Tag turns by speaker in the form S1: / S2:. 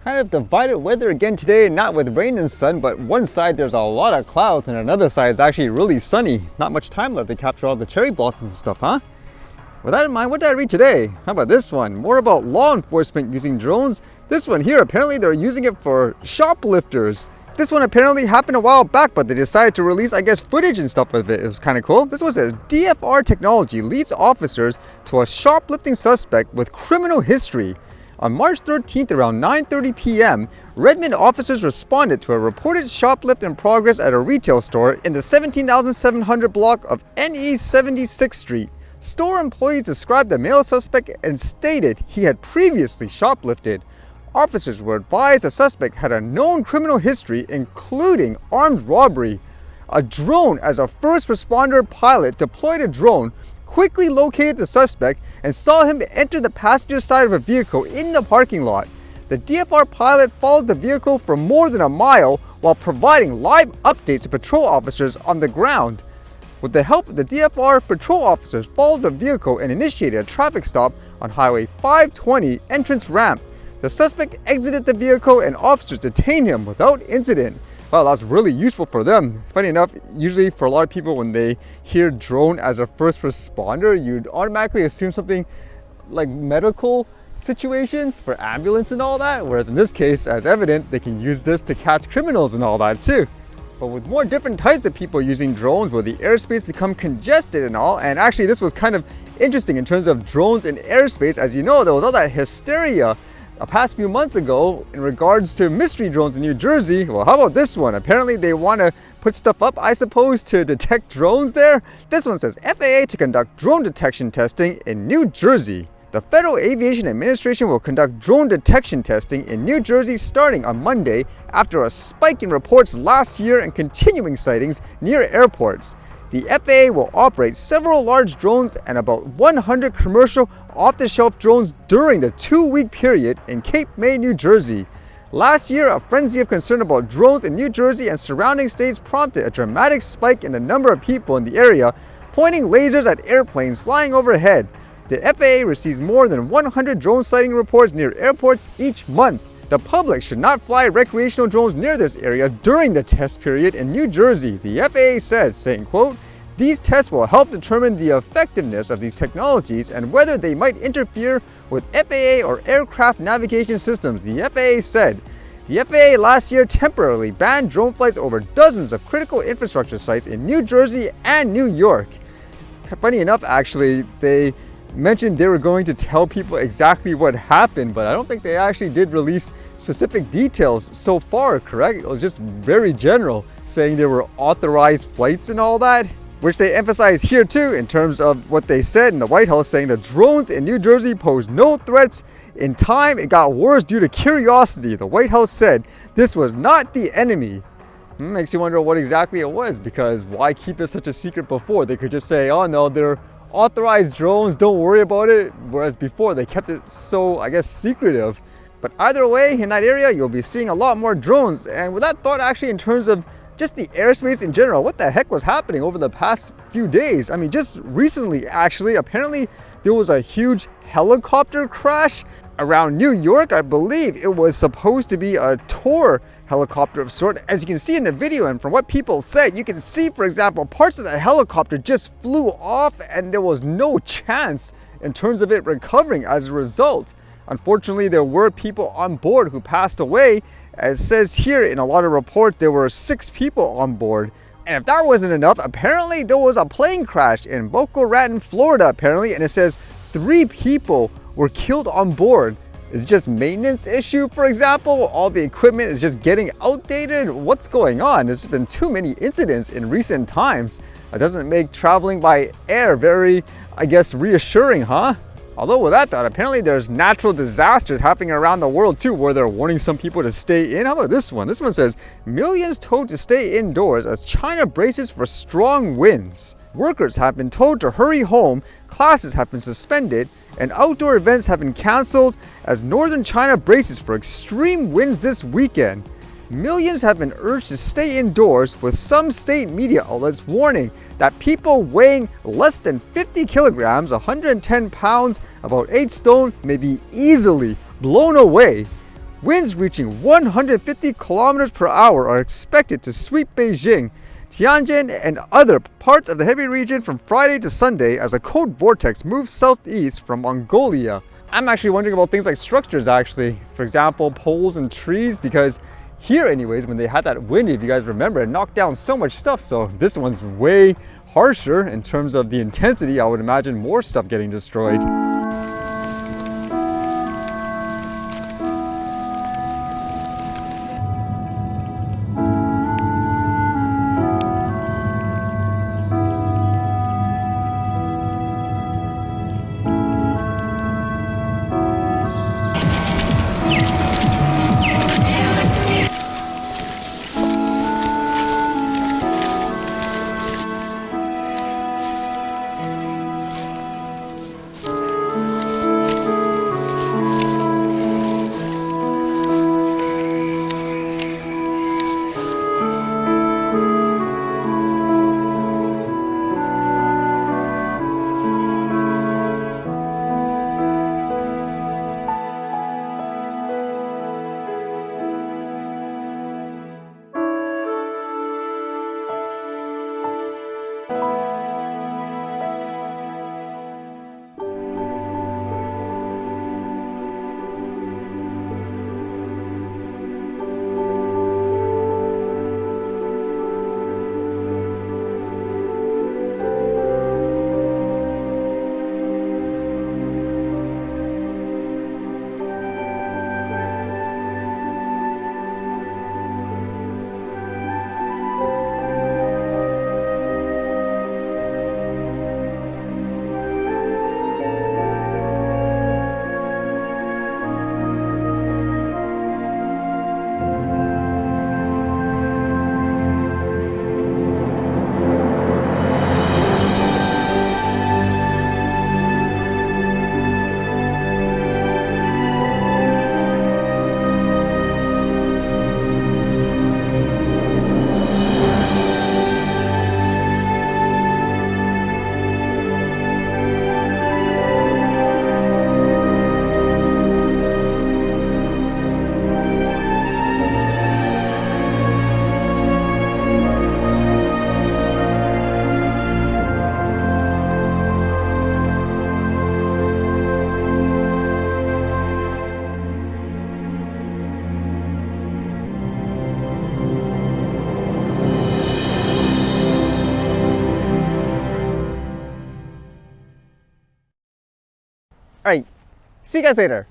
S1: Kind of divided weather again today, not with rain and sun, but one side there's a lot of clouds and another side is actually really sunny. Not much time left to capture all the cherry blossoms and stuff, huh? With that in mind, what did I read today? How about this one? More about law enforcement using drones. This one here, apparently they're using it for shoplifters. This one apparently happened a while back, but they decided to release, I guess, footage and stuff of it. It was kind of cool. This one says, DFR technology leads officers to a shoplifting suspect with criminal history. On March 13th around 9:30 p.m., Redmond officers responded to a reported shoplift in progress at a retail store in the 17,700 block of NE 76th Street. Store employees described the male suspect and stated he had previously shoplifted. Officers were advised the suspect had a known criminal history, including armed robbery. A drone, as a first responder pilot deployed a drone, quickly located the suspect and saw him enter the passenger side of a vehicle in the parking lot. The DFR pilot followed the vehicle for more than a mile while providing live updates to patrol officers on the ground. With the help of the DFR, patrol officers followed the vehicle and initiated a traffic stop on Highway 520 entrance ramp. The suspect exited the vehicle and officers detained him without incident. Wow, that's really useful for them. Funny enough, usually for a lot of people when they hear drone as a first responder, you'd automatically assume something like medical situations for ambulance and all that. Whereas in this case, as evident, they can use this to catch criminals and all that too. But with more different types of people using drones, will the airspace become congested and all? And actually this was kind of interesting in terms of drones in airspace. As you know, there was all that hysteria a past few months ago in regards to mystery drones in New Jersey. Well, how about this one? Apparently they want to put stuff up, I suppose, to detect drones there. This one says FAA to conduct drone detection testing in New Jersey. The Federal Aviation Administration will conduct drone detection testing in New Jersey starting on Monday after a spike in reports last year and continuing sightings near airports. The FAA will operate several large drones and about 100 commercial off-the-shelf drones during the 2-week period in Cape May, New Jersey. Last year, a frenzy of concern about drones in New Jersey and surrounding states prompted a dramatic spike in the number of people in the area pointing lasers at airplanes flying overhead. The FAA receives more than 100 drone sighting reports near airports each month. The public should not fly recreational drones near this area during the test period in New Jersey, the FAA said, saying, quote, "These tests will help determine the effectiveness of these technologies and whether they might interfere with FAA or aircraft navigation systems," the FAA said. The FAA last year temporarily banned drone flights over dozens of critical infrastructure sites in New Jersey and New York. Funny enough, actually, they mentioned they were going to tell people exactly what happened, but I don't think they actually did release specific details so far, correct? It was just very general, saying there were authorized flights and all that, which they emphasize here too in terms of what they said in the White House, saying the drones in New Jersey pose no threats. In time, it got worse due to curiosity. The White House said this was not the enemy. Makes you wonder what exactly it was, because why keep it such a secret before? They could just say, oh no, they're authorized drones, don't worry about it, whereas before they kept it so, I guess, secretive. But either way, in that area you'll be seeing a lot more drones. And with that thought, actually, in terms of just the airspace in general, what the heck was happening over the past few days? I mean, just recently, actually, apparently there was a huge helicopter crash around New York. I believe it was supposed to be a tour helicopter of sort. As you can see in the video, and from what people said, you can see, for example, parts of the helicopter just flew off and there was no chance in terms of it recovering as a result. Unfortunately, there were people on board who passed away. As it says here in a lot of reports, there were 6 people on board. And if that wasn't enough, apparently there was a plane crash in Boca Raton, Florida, apparently, and it says 3 people were killed on board. Is it just maintenance issue, for example? All the equipment is just getting outdated? What's going on? There's been too many incidents in recent times. It doesn't make traveling by air very, I guess, reassuring, huh? Although with that thought, apparently there's natural disasters happening around the world too, where they're warning some people to stay in. How about this one? This one says, millions told to stay indoors as China braces for strong winds. Workers have been told to hurry home, classes have been suspended, and outdoor events have been canceled as northern China braces for extreme winds this weekend. Millions have been urged to stay indoors, with some state media outlets warning that people weighing less than 50 kilograms, 110 pounds, about 8 stone, may be easily blown away. Winds reaching 150 kilometers per hour are expected to sweep Beijing, Tianjin, and other parts of the heavy region from Friday to Sunday as a cold vortex moves southeast from Mongolia. I'm actually wondering about things like structures actually. For example, poles and trees, because here anyways, when they had that wind, if you guys remember, it knocked down so much stuff. So this one's way harsher in terms of the intensity. I would imagine more stuff getting destroyed. All right, see you guys later.